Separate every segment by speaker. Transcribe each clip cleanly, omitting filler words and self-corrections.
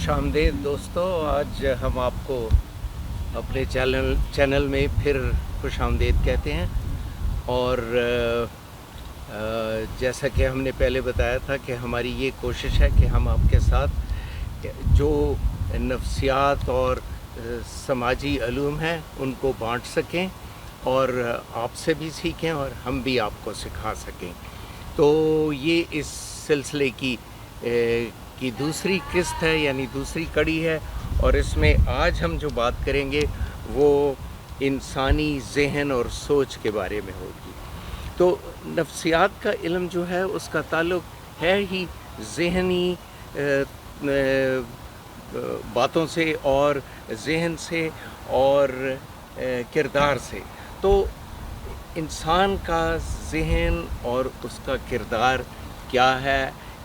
Speaker 1: खुश आमदीद दोस्तों। आज हम आपको अपने चैनल में फिर खुश आमदीद कहते हैं। और जैसा कि हमने पहले बताया था कि हमारी ये कोशिश है कि हम आपके साथ जो नफ्सियात और समाजी अलूम हैं उनको बांट सकें और आपसे भी सीखें और हम भी आपको सिखा सकें। तो ये इस सिलसिले की दूसरी किस्त है, यानी दूसरी कड़ी है। और इसमें आज हम जो बात करेंगे वो इंसानी ज़हन और सोच के बारे में होगी। तो नफ्सियात का इल्म जो है उसका ताल्लुक़ है ही ज़हनी बातों से और ज़हन से और किरदार से। तो इंसान का ज़हन और उसका किरदार क्या है,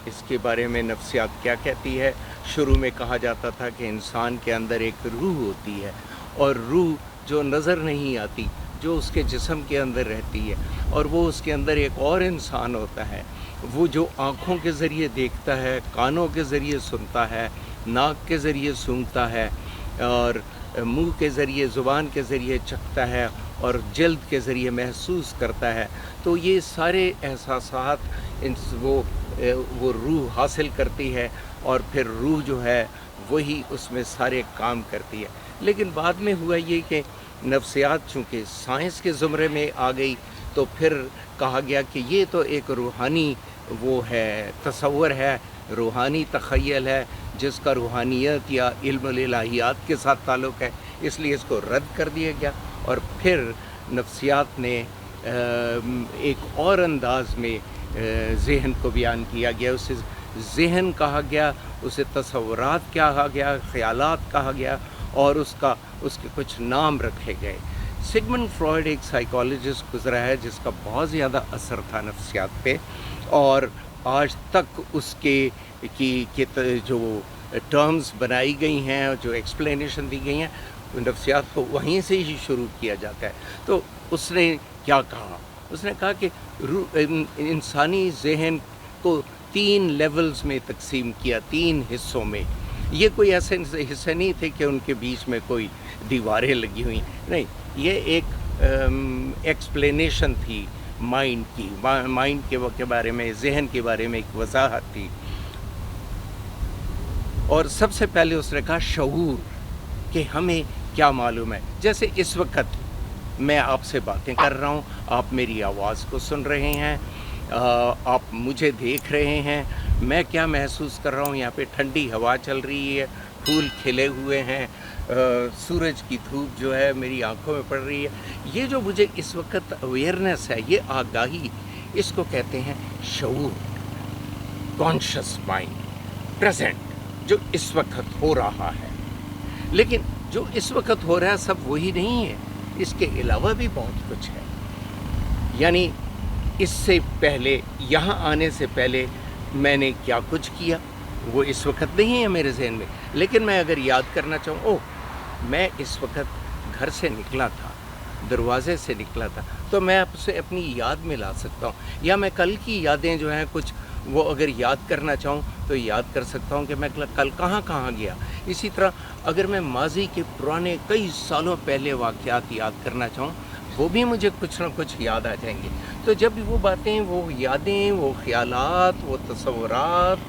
Speaker 1: इसके बारे में नफ्सियात क्या कहती है। शुरू में कहा जाता था कि इंसान के अंदर एक रूह होती है और रूह जो नज़र नहीं आती, जो उसके जिस्म के अंदर रहती है, और वो उसके अंदर एक और इंसान होता है, वो जो आँखों के ज़रिए देखता है, कानों के ज़रिए सुनता है, नाक के ज़रिए सूंघता है और मुंह के ज़रिए, ज़ुबान के ज़रिए चखता है और जल्द के ज़रिए महसूस करता है। तो ये सारे एहसासात वो रूह हासिल करती है और फिर रूह जो है वही उसमें सारे काम करती है। लेकिन बाद में हुआ ये कि नफ्सियात चूँकि साइंस के ज़ुमरे में आ गई तो फिर कहा गया कि ये तो एक रूहानी वो है, तसव्वुर है, रूहानी तख़य्युल है, जिसका रूहानियत या इल्मुल इलाहियात के साथ ताल्लुक़ है, इसलिए इसको रद्द कर दिया गया। और फिर नफ्सियात ने एक और अंदाज़ में ज़हन को बयान किया गया, उसे ज़हन कहा गया, उसे तसव्वुरात कहा गया, ख़यालात कहा गया और उसके कुछ नाम रखे गए। सिगमंड फ्रॉयड एक साइकोलॉजिस्ट गुज़रा है जिसका बहुत ज़्यादा असर था नफ्सियात पे, और आज तक उसके जो टर्म्स बनाई गई हैं और जो एक्सप्लेनेशन दी गई हैं, नफ्सियात को वहीं से ही शुरू किया जाता है। तो उसने क्या कहा? उसने कहा कि इंसानी ज़हन को 3 लेवल्स में तकसीम किया, 3 हिस्सों में। ये कोई ऐसे हिस्से नहीं थे कि उनके बीच में कोई दीवारें लगी हुई, नहीं, ये एक एक्सप्लेनेशन थी माइंड की, माइंड के बारे में, ज़हन के बारे में एक वजाहत थी। और सबसे पहले उसने कहा शऊर, कि हमें क्या मालूम है। जैसे इस वक्त मैं आपसे बातें कर रहा हूँ, आप मेरी आवाज़ को सुन रहे हैं, आप मुझे देख रहे हैं, मैं क्या महसूस कर रहा हूँ। यहाँ पे ठंडी हवा चल रही है, फूल खिले हुए हैं, सूरज की धूप जो है मेरी आंखों में पड़ रही है। ये जो मुझे इस वक्त अवेयरनेस है, ये आगाही, इसको कहते हैं शऊर, कॉन्शियस माइंड, प्रेजेंट, जो इस वक्त हो रहा है। लेकिन जो इस वक्त हो रहा है सब वही नहीं है, इसके अलावा भी बहुत कुछ है। यानी इससे पहले, यहाँ आने से पहले मैंने क्या कुछ किया वो इस वक्त नहीं है मेरे ज़हन में। लेकिन मैं अगर याद करना चाहूँ, ओह मैं इस वक्त घर से निकला था, दरवाज़े से निकला था, तो मैं आपसे अपनी याद में ला सकता हूँ। या मैं कल की यादें जो हैं कुछ, वो अगर याद करना चाहूँ तो याद कर सकता हूँ कि मैं कल कहाँ गया। इसी तरह अगर मैं माजी के पुराने कई सालों पहले वाक़यात याद करना चाहूँ, वो भी मुझे कुछ ना कुछ याद आ जाएंगे। तो जब भी वो बातें, वो यादें, वो ख़यालात, वो तसव्वुरात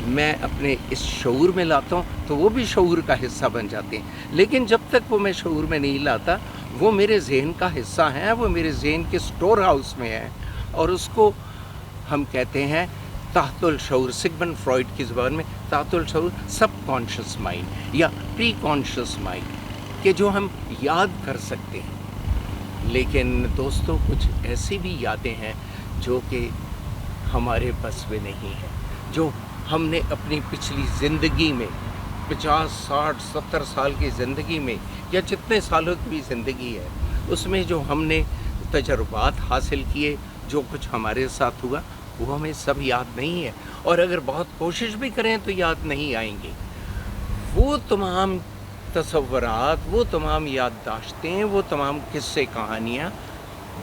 Speaker 1: मैं अपने इस शऊर में लाता हूँ तो वो भी शऊर का हिस्सा बन जाते हैं। लेकिन जब तक वो मैं शऊर में नहीं लाता, वो मेरे ज़हन का हिस्सा हैं, वो मेरे ज़हन के स्टोर हाउस में है, और उसको हम कहते हैं ताहतुल शऊर। सिगमंड फ्रॉयड की ज़ुबान में ताहतुल शऊर, सब कॉन्शियस माइंड या प्री कॉन्शियस माइंड, के जो हम याद कर सकते हैं। लेकिन दोस्तों कुछ ऐसी भी यादें हैं जो कि हमारे बस में नहीं है, जो हमने अपनी पिछली ज़िंदगी में 50, 60, 70 साल की ज़िंदगी में, या जितने सालों की भी ज़िंदगी है, उसमें जो हमने तजुर्बात हासिल किए, जो कुछ हमारे साथ हुआ, वो हमें सब याद नहीं है। और अगर बहुत कोशिश भी करें तो याद नहीं आएंगे। वो तमाम तसव्वुरात, वो तमाम याददाश्तें, वो तमाम किस्से कहानियाँ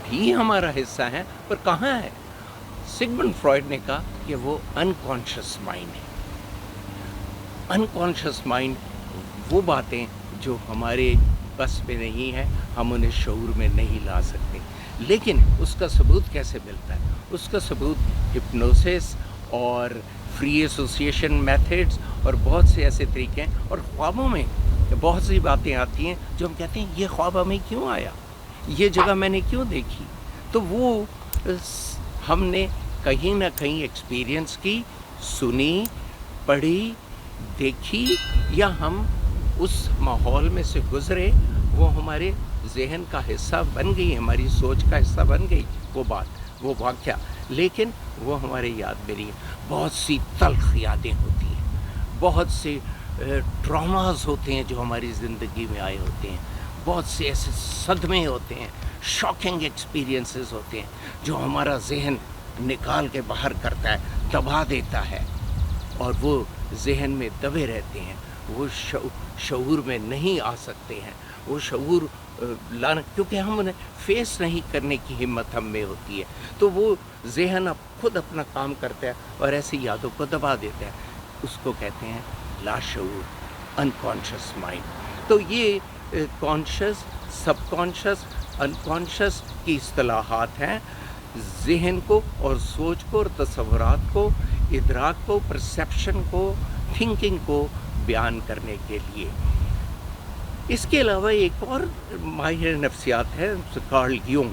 Speaker 1: भी हमारा हिस्सा हैं, पर कहाँ है? सिगमंड फ्रॉयड ने कहा कि वो अनकॉन्शियस माइंड है। अनकॉन्शियस माइंड वो बातें जो हमारे बस में नहीं है, हम उन्हें शऊर में नहीं ला सकते। लेकिन उसका सबूत कैसे मिलता है? उसका सबूत हिप्नोसिस और फ्री एसोसिएशन मेथड्स और बहुत से ऐसे तरीके हैं, और ख्वाबों में बहुत सी बातें आती हैं जो हम कहते हैं ये ख्वाब हमें क्यों आया, ये जगह मैंने क्यों देखी। तो वो हमने कहीं ना कहीं एक्सपीरियंस की, सुनी, पढ़ी, देखी, या हम उस माहौल में से गुजरे, वो हमारे जहन का हिस्सा बन गई, हमारी सोच का हिस्सा बन गई वो बात, वो वाक़या, लेकिन वो हमारे याद में नहीं है। बहुत सी तल्ख़ यादें होती हैं, बहुत से ट्रॉमास होते हैं जो हमारी ज़िंदगी में आए होते हैं, बहुत से ऐसे सदमे होते हैं, शॉकिंग एक्सपीरियंसेस होते हैं जो हमारा जहन निकाल के बाहर करता है, दबा देता है, और वो जहन में दबे रहते हैं, वो शऊर में नहीं आ सकते हैं। वो शऊर लाना, क्योंकि हम उन्हें फेस नहीं करने की हिम्मत हम में होती है, तो वो जहन अब खुद अपना काम करता है और ऐसी यादों को दबा देता है। उसको कहते हैं लाशऊर, अनकॉन्शियस माइंड। तो ये कॉन्शियस, सबकॉन्शियस, अनकॉन्शियस की इस्तिलाहात हैं जहन को और सोच को और तसव्वुरात को, इदराक को, परसेप्शन को, थिंकिंग को बयान करने के लिए। इसके अलावा एक और माहिर नफ्सियात है, कार्ल यूंग।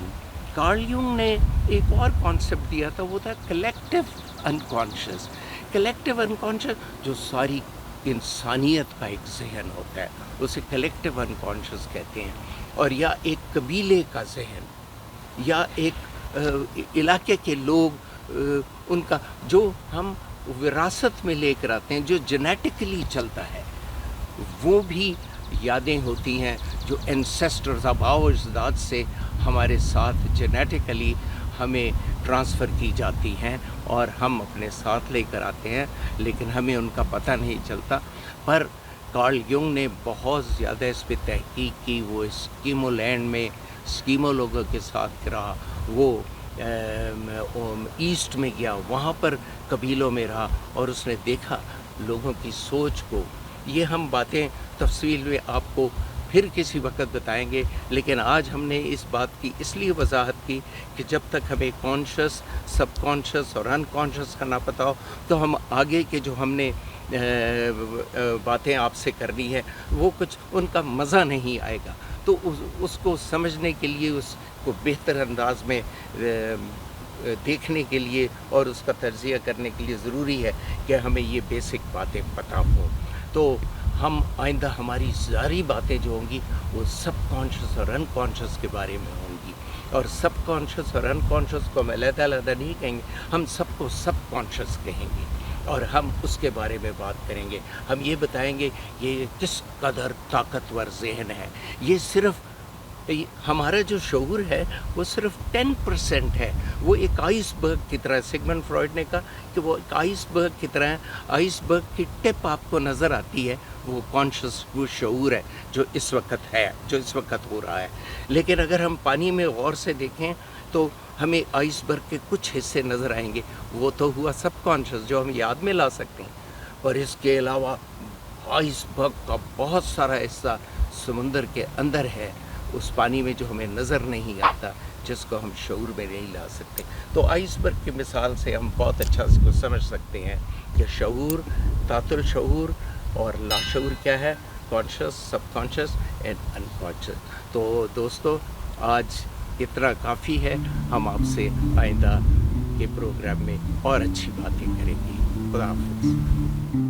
Speaker 1: कार्ल यूंग ने एक और कॉन्सेप्ट दिया था, वो था कलेक्टिव अनकॉन्शियस। कलेक्टिव अनकॉन्शियस जो सारी इंसानियत का एक जहन होता है, उसे कलेक्टिव अनकॉन्शियस कहते हैं। और या एक कबीले का जहन, या एक इलाके के लोग, उनका जो हम विरासत में लेकर आते हैं, जो जेनेटिकली चलता है, वो भी यादें होती हैं जो एंसेस्टर्स, आबाओ अजदाद से हमारे साथ जेनेटिकली हमें ट्रांसफ़र की जाती हैं और हम अपने साथ लेकर आते हैं, लेकिन हमें उनका पता नहीं चलता। पर कार्ल यूंग ने बहुत ज़्यादा इस पर तहकीक की। वो स्कीमो लैंड में स्कीमो लोगों के साथ रहा, वो ईस्ट में गया, वहाँ पर कबीलों में रहा, और उसने देखा लोगों की सोच को। ये हम बातें तफसील में आपको फिर किसी वक्त बताएंगे, लेकिन आज हमने इस बात की इसलिए वजाहत की कि जब तक हमें कॉन्शियस, सबकॉन्शियस और अनकॉन्शियस का ना पता हो, तो हम आगे के जो हमने बातें आपसे करनी है वो कुछ उनका मज़ा नहीं आएगा। तो उसको समझने के लिए, उसको बेहतर अंदाज में देखने के लिए और उसका तज्ज़िया करने के लिए ज़रूरी है कि हमें ये बेसिक बातें पता हों। तो हम आइंदा हमारी सारी बातें जो होंगी वो सबकॉन्शियस और अनकॉन्शियस के बारे में होंगी, और सबकॉन्शियस और अनकॉन्शियस को हम अलग-अलग नहीं कहेंगे, हम सबको सबकॉन्शियस कहेंगे और हम उसके बारे में बात करेंगे। हम ये बताएंगे ये किस कदर ताकतवर ज़हन है। ये सिर्फ़ हमारा जो शऊर है वो सिर्फ 10% है। वो एक आइसबर्ग की तरह, सिगमंड फ्रॉइड ने कहा कि वो एक आइसबर्ग की तरह है। आइसबर्ग की टिप आपको नज़र आती है, वो कॉन्शियस, वो शऊर है जो इस वक्त है, जो इस वक्त हो रहा है। लेकिन अगर हम पानी में गौर से देखें तो हमें आइसबर्ग के कुछ हिस्से नज़र आएंगे, वो तो हुआ सबकॉन्शियस जो हम याद में ला सकते हैं। और इसके अलावा आइसबर्ग का बहुत सारा हिस्सा समुंदर के अंदर है, उस पानी में जो हमें नज़र नहीं आता, जिसको हम शऊर में नहीं ला सकते। तो आइसबर्ग की मिसाल से हम बहुत अच्छा इसको समझ सकते हैं कि शऊर, तातुल शऊर और लाशऊर क्या है, कॉन्शियस, सबकॉन्शियस एंड अनकॉन्शियस। तो दोस्तों आज इतना काफ़ी है, हम आपसे आइंदा के प्रोग्राम में और अच्छी बातें करेंगे। खुदा हाफ़िज़।